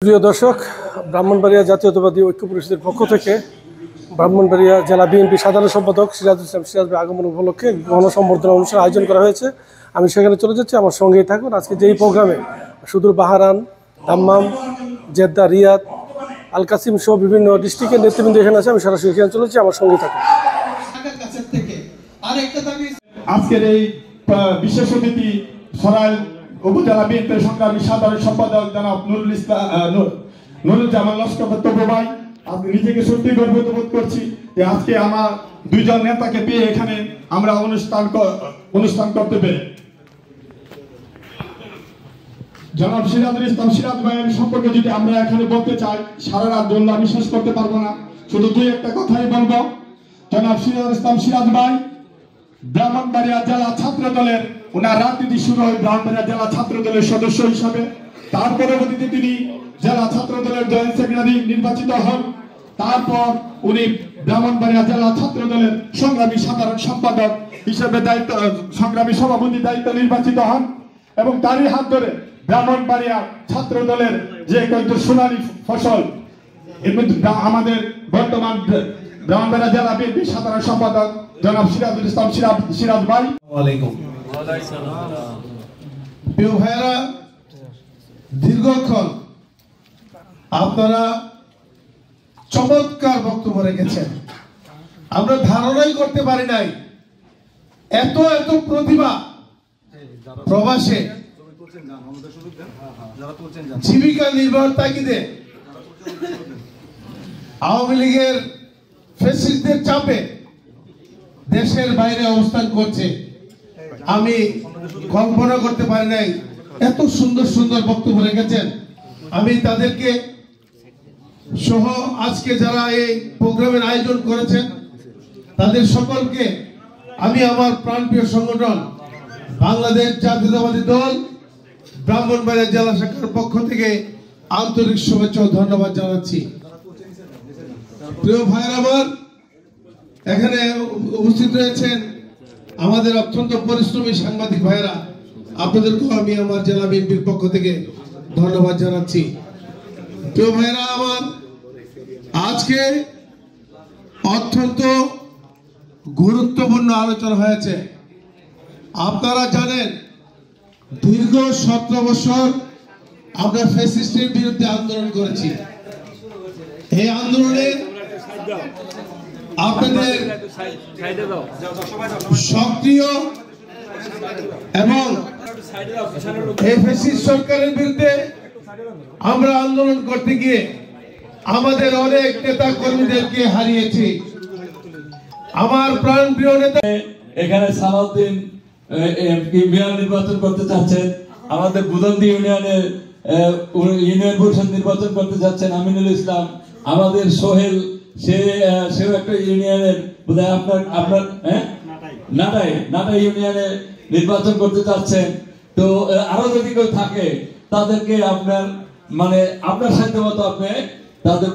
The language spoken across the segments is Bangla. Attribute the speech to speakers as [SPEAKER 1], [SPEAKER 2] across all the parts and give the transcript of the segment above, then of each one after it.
[SPEAKER 1] প্রিয় দর্শক, ব্রাহ্মণবাড়িয়া জাতীয়তাবাদী ঐক্য পরিষদের পক্ষ থেকে ব্রাহ্মণবাড়িয়া জেলা বিএনপি সাধারণ সম্পাদক সিরাজুল ইসলাম সিরাজ ভাই আগমন উপলক্ষে গণসম্বর্ধনা অনুষ্ঠান আয়োজন করা হয়েছে। আমি সেখানে চলে যাচ্ছি, আমার সঙ্গেই থাকুন। আজকে যেই প্রোগ্রামে সুদূর বাহারান, দাম্মাম, জেদ্দা, রিয়াদ, আল কাসিম সহ বিভিন্ন ডিস্ট্রিক্টের নেতৃবৃন্দ এখানে আছে। আমি সরাসরি এখানে চলেছি, আমার সঙ্গেই থাকুন।
[SPEAKER 2] আজকের এই বিশেষ অতিথি সরাইল উপজেলা বিএনপির সংগ্রামী সাধারণ সম্পাদক জনাব নুরুজ্জামান লস্কর ভাই, আপনি নিজেকে সত্যি গর্বিত বোধ করছি যে আজকে আমার দুইজন নেতাকে পেয়ে এখানে আমরা অনুষ্ঠান করতে পেরে। জনাব সিরাজুল ইসলাম সিরাজ ভাইয়ের সম্পর্কে যদি আমরা এখানে বলতে চাই, সারা রাত বললে আমি শেষ করতে পারবো না, শুধু দুই একটা কথাই বলবো। জনাব সিরাজুল ইসলাম সিরাজ ভাই ব্রাহ্মণবাড়িয়া জেলা ছাত্র দলের, ওনার রাজনীতি শুরু হয় ব্রাহ্মণবাড়িয়া জেলা ছাত্র দলের সদস্য হিসাবে। তার পরবর্তীতে তিনি জেলা ছাত্র দলের জয়েন্ট সেক্রেটারি নির্বাচিত হন। তারপর উনি ব্রাহ্মণবাড়িয়া জেলা ছাত্র দলের সংগ্রামী সাধারণ সম্পাদক হিসেবে দায়িত্ব, সংগ্রামী সভাপতি দায়িত্ব নির্বাচিত হন এবং তারই হাত ধরে ব্রাহ্মণবাড়িয়া ছাত্র দলের যে কয়েকটি সোনালী ফসল, এর মধ্যে আমাদের বর্তমান ব্রাহ্মণবাড়িয়া জেলা বিএনপি সাধারণ সম্পাদক জনাব সিরাজুল ইসলাম সিরাজ ভাই।
[SPEAKER 3] প্রিয় ভাইয়েরা, দীর্ঘক্ষণ আপনারা চমৎকার বক্তব্য রেখেছেন। আমরা ধারণাই করতে পারি নাই এত এত প্রতিভা প্রবাসে জীবিকা নির্বাহের তাগিদে আওয়ামী লীগের ফ্যাসিস্টদের চাপে দেশের বাইরে অবস্থান করছে। আমি কল্পনা করতে পারি নাই এত সুন্দর সুন্দর বক্তব্য রেখেছেন। আমি তাদেরকে সহ আজকে যারা এই প্রোগ্রামের আয়োজন করেছেন তাদের সকলকে আমি আমার প্রাণপ্রিয় সংগঠন বাংলাদেশ জাতীয়তাবাদী দল ব্রাহ্মণবাড়িয়া জেলা শাখার পক্ষ থেকে আন্তরিক শুভেচ্ছা ও ধন্যবাদ জানাচ্ছি। প্রিয় ভাইয়েরা, আমার এখানে উপস্থিত রয়েছেন আমাদের অত্যন্ত পরিশ্রমী সাংবাদিক ভাইয়েরা, আপনাদেরকেও আমি আমার জেলা বিএনপির পক্ষ থেকে ধন্যবাদ জানাচ্ছি। প্রিয় ভাইয়েরা আমার, আজকে অত্যন্ত গুরুত্বপূর্ণ আলোচনা হয়েছে। আপনারা জানেন দীর্ঘ 17 বছর আমরা ফ্যাসিস্টের বিরুদ্ধে আন্দোলন করেছি। এই আন্দোলনে আপনাদের সক্রিয় এবং এই ফ্যাসিস্ট সরকারের বিরুদ্ধে আমরা আন্দোলন করতে গিয়ে আমাদের অনেক নেতা কর্মীদেরকে হারিয়েছি। আমার প্রাণপ্রিয় নেতা
[SPEAKER 4] এখানে সালাউদ্দিন মেয়র নির্বাচন করতে চাচ্ছেন, আমাদের বুদন্দি ইউনিয়নের ইউনিয়ন পরিষদ নির্বাচন করতে যাচ্ছেন আমিনুল ইসলাম, আমাদের সোহেল সেও একটা ইউনিয়নের বোধহয় আপনার নাটাই ইউনিয়নে নির্বাচন করতে চাচ্ছেন। তো আরো যদি কেউ থাকে তাদেরকে আপনার সাধ্য মতো আপনি তাদের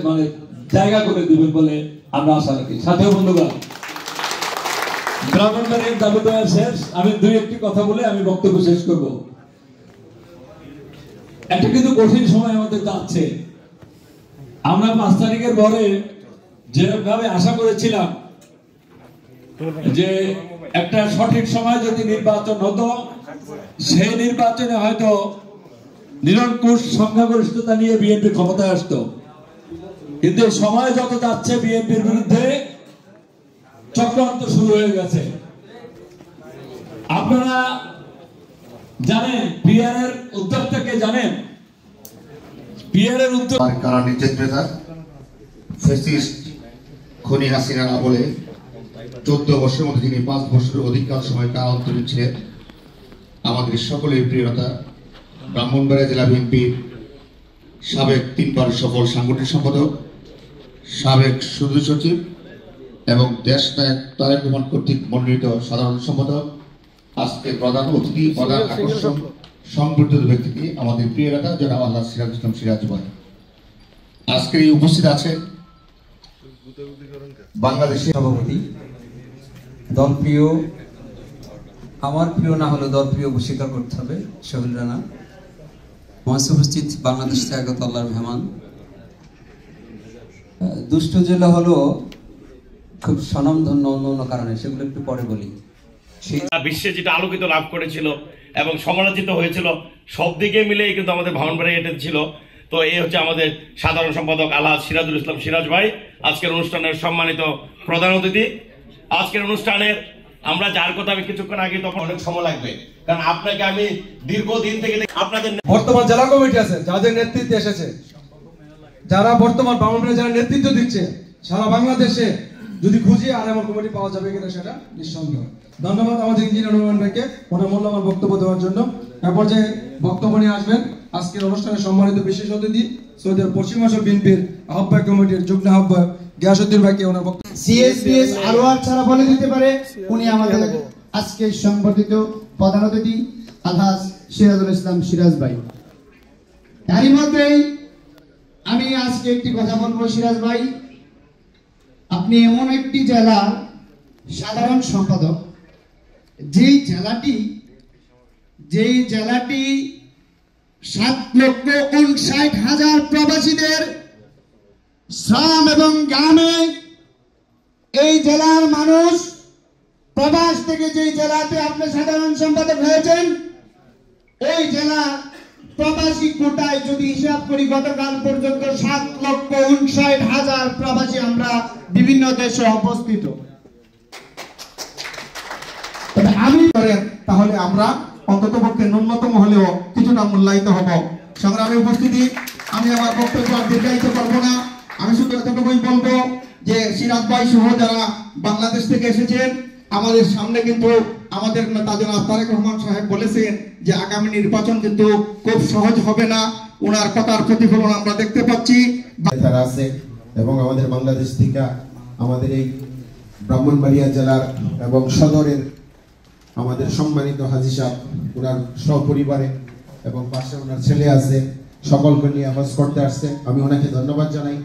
[SPEAKER 4] মানে জায়গা করে দিবেন বলে আমরা আশা রাখি। সাথেও বন্ধুগণ, ব্রাহ্মণবাড়িয়ার দাবি দেওয়া শেষ। আমি দুই একটি কথা বলে আমি বক্তব্য শেষ করব। একটা কিন্তু কঠিন সময় আমাদের যাচ্ছে। আমরা 5 তারিখের পরে যেভাবে আশা করেছিলাম যে একটা সঠিক সময় যদি নির্বাচন হতো, সেই নির্বাচনে হয়তো নিরঙ্কুশ সংখ্যাগরিষ্ঠতা নিয়ে বিএনপি ক্ষমতায় আসতো। কিন্তু সময় যত যাচ্ছে বিএনপির বিরুদ্ধে চক্রান্ত শুরু হয়ে গেছে। আপনারা জানেন পিআরের উদ্যোক্তাকে জানেন, পিআরের উদ্যোগ
[SPEAKER 5] কারা নির্যাতিতা ফ্যাসিস্ট খনি হাসিনার আমলে 14 বছরের মধ্যে তিনি 5 বছরের অধিকাংশ সময় কারান্তরীণ ছিলেন। আমাদের সকলের প্রিয়তা ব্রাহ্মণবাড়িয়া জেলা বিএনপির সাবেক 3 বার সফল সাংগঠনিক সম্পাদক, সাবেক সদস্য সচিব এবং দেশ নায়ক তারেক রহমান কর্তৃক মনোনীত সাধারণ সম্পাদক, আজকে প্রধান অতিথি, প্রধান আকর্ষণ সংবর্ধিত ব্যক্তি আমাদের প্রিয় নেতা জনাব আল্লাহ সিরাজ ইসলাম সিরাজ ভাই। আজকে উপস্থিত আছেন বাংলাদেশের
[SPEAKER 6] সভাপতি, দলপ্রিয়, আমার প্রিয় না হলে দলপ্রিয় স্বীকার করতে হবে, সোহেল রানা মঞ্চে উপস্থিত বাংলাদেশ থেকে আগত আল্লাহর মেহমান। দুষ্ট জেলা হলো খুব স্বনামধন্য অন্য অন্য কারণে, সেগুলো একটু পরে বলি।
[SPEAKER 7] বিশ্বে যেটা আলোকিত লাভ করেছিল এবং সমালোচিত হয়েছিল, সব দিকে মিলেই কিন্তু আমাদের ব্রাহ্মণবাড়িয়া এটা ছিল। তো এই হচ্ছে আমাদের সাধারণ সম্পাদক আলহাজ সিরাজুল ইসলাম সিরাজ ভাই, আজকের অনুষ্ঠানের সম্মানিত প্রধান অতিথি। আজকের অনুষ্ঠানের আমরা যার কথা আমি কিছুক্ষণ আগে, তখন অনেক সময় লাগবে, কারণ আপনাকে আমি দীর্ঘদিন থেকে আপনাদের
[SPEAKER 8] বর্তমান জেলা কমিটি আছে যাদের নেতৃত্বে এসেছে, যারা বর্তমান ব্রাহ্মণবাড়িয়া যারা নেতৃত্ব দিচ্ছে সারা বাংলাদেশে, যদি খুঁজি আর এমন কমিটি পাওয়া যাবে কিনা সেটা নিঃসন্দেহ। ধন্যবাদ আমাদের ইঞ্জিনিয়ার রহমান ভাইকে ওনার মূল্যবান বক্তব্য দেওয়ার জন্য। এ পর্যায়ে বক্তব্য নিয়ে আসবেন আজকের অনুষ্ঠানের সম্মানিত বিশেষ অতিথি সৌদি আরব পশ্চিমাঞ্চল বিএনপির আহ্বায়ক কমিটির যুগ্ম আহ্বায়ক গিয়াসউদ্দিন ভাইকে ওনার বক্তব্য।
[SPEAKER 9] সিএসবিএস আরওয়ার ছাড়া বলে দিতে পারে উনি আমাদের আজকে সংবর্ধিত প্রধান অতিথি আলহাজ সিরাজুল ইসলাম সিরাজ ভাই। তারই মধ্যেই আমি আজকে একটি কথা বলবো। সিরাজ ভাই, আপনি এমন একটি জেলার সাধারণ সম্পাদক, যেই জেলাটি 7,59,000 প্রবাসীদের শ্রম এবং গ্রামে, এই জেলার মানুষ প্রবাস থেকে যেই জেলাতে আপনি সাধারণ সম্পাদক হয়েছেন, ওই জেলা প্রবাসী কোটায় যদি হিসাব করি, গতকাল পর্যন্ত 7,59,000 প্রবাসী আমরা বিভিন্ন দেশে অবস্থিত। তবে আমি
[SPEAKER 2] তাহলে আমরা অন্ততপক্ষে ন্যূনতম হলেও কিছুটা মূল্যায়িত হব। সংগ্রামী উপস্থিতি, আমি আমার বক্তব্য দীর্ঘায়িত করবো না। আমি শুধু এতটুকুই বলবো যে সিরাজ ভাই সহ যারা বাংলাদেশ থেকে এসেছেন, আমাদের সামনে কিন্তু আমাদের নেতা জনাব তারেক রহমান সাহেব বলেছেন যে আগামী নির্বাচন কিন্তু খুব সহজ হবে না। ওনার কথার প্রতিফলন আমরা দেখতে পাচ্ছি।
[SPEAKER 10] তারা আছে এবং আমাদের বাংলাদেশ থেকে আমাদের এই ব্রাহ্মণবাড়িয়া জেলার এবং সদরের আমাদের সম্মানিত হাজী সাহেব ওনার সপরিবারে এবং পাশে ওনার ছেলে আছে, সকলকে নিয়ে হজ করতে আসছে। আমি ওনাকে ধন্যবাদ জানাই।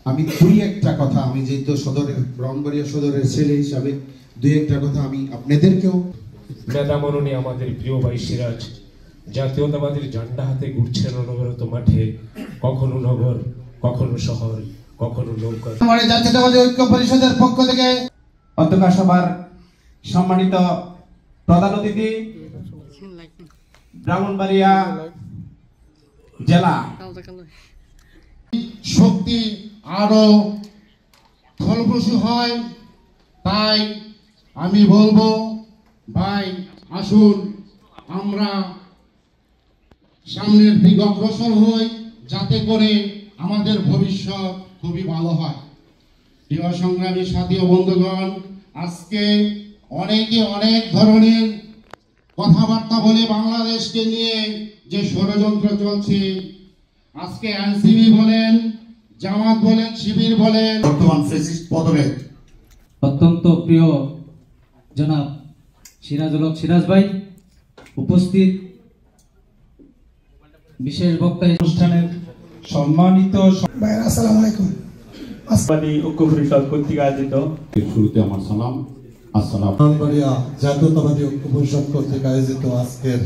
[SPEAKER 10] আমি দুই একটা কথা, আমি যেহেতু সদরের ব্রাহ্মণবাড়িয়া সদরের ছেলে হিসাবে দুই একটা কথা আমি আপনাদেরকেও।
[SPEAKER 11] নেতা মননী আমাদের প্রিয় ভাই সিরাজ জাতীয়তাবাদীর ঝান্ডা হাতে ঘুরছেন অনবরত মাঠে, কখনো নগর, কখনো শহর, কখনো নৌকা।
[SPEAKER 9] আমাদের জাতীয়তাবাদী ঐক্য পরিষদের পক্ষ থেকে অধ্যক্ষ সভার সম্মানিত প্রধান অতিথি, ব্রাহ্মণবাড়িয়া জেলা শক্তি আরো ফলপ্রসূ হয়, তাই আমি বলবো ভাই আসুন আমরা সামনের দিকে অগ্রসর হই, যাতে করে আমাদের ভবিষ্যৎ খুবই ভালো হয়। প্রিয় সংগ্রামী সাথী ও বন্ধুগণ, আজকে অনেকে অনেক ধরনের কথাবার্তা বলে বাংলাদেশকে নিয়ে যে ষড়যন্ত্র চলছে, আজকে এনসিপি বলেন, জামাত বলেন, শিবির বলেন,
[SPEAKER 5] বর্তমান ফ্যাসিস্ট পদনে
[SPEAKER 12] অত্যন্ত প্রিয় জনাব সিরাজুল হক সিরাজ ভাই, উপস্থিত বিশেষ বক্তা অনুষ্ঠানের সম্মানিত
[SPEAKER 9] আসসালামু আলাইকুম।
[SPEAKER 13] ঐক্য পরিষদ কর্তৃক আয়োজিত
[SPEAKER 5] শুরুতে আমার সালাম। আসসালাম।
[SPEAKER 3] ব্রাহ্মণবাড়িয়া জাতীয়তাবাদী ঐক্য পরিষদ কর্তৃক আয়োজিত আজকের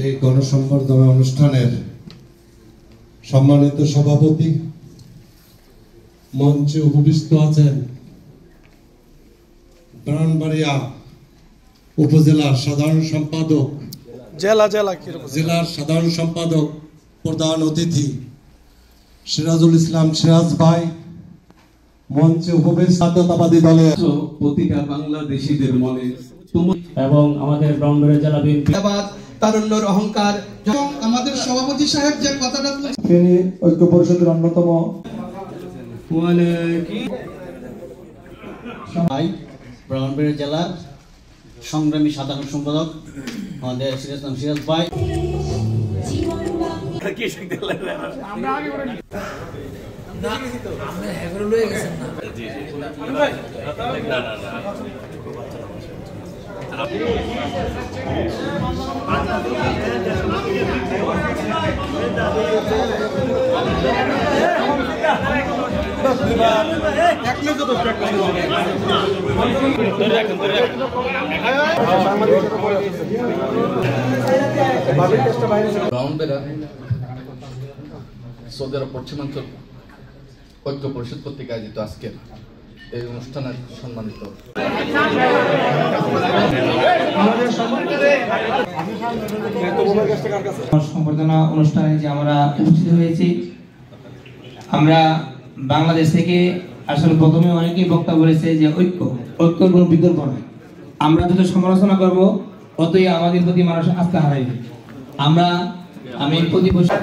[SPEAKER 3] এই গণসংবর্ধনা অনুষ্ঠানের সম্মানিত সভাপতি, মঞ্চে উপবিষ্ট আছেন ব্রাহ্মণবাড়িয়া উপজেলার সাধারণ সম্পাদক, জেলার সাধারণ সম্পাদক, প্রধান অতিথি সিরাজুল ইসলাম সিরাজ ভাই, মঞ্চে উপবিষ্ট জাতীয়তাবাদী দলের
[SPEAKER 6] প্রতিটা বাংলাদেশীদের মনে
[SPEAKER 13] এবং আমাদের ব্রাহ্মণবাড়িয়া জেলা বিএনপি
[SPEAKER 9] তারুণ্যের অহংকার। আমাদের সভাপতি সাহেব যে কথাটা
[SPEAKER 8] ফেনী ঐক্য পরিষদের অন্যতম
[SPEAKER 12] ব্রাহ্মণবাড়িয়া জেলার সংগ্রামী সাধারণ সম্পাদক আমাদের সিরাজ সিরাজ ভাই।
[SPEAKER 7] না
[SPEAKER 14] ব্রাউনবেরা সৌদি আরব পশ্চিমাঞ্চল ঐক্য পরিষদ কর্তৃক আয়োজিত আজকের এই অনুষ্ঠানের সম্মানিত
[SPEAKER 15] সম্বর্ধনা অনুষ্ঠানে যে আমরা উপস্থিত হয়েছি, আমরা বাংলাদেশ থেকে আসলে প্রথমে অনেকেই বক্তব্য বলেছে যে ঐক্যর কোনো বিকল্প নয়। আমরা যত সমালোচনা করব ততই আমাদের প্রতি মানুষ আস্থা হারাইবে। আমি প্রতি বছর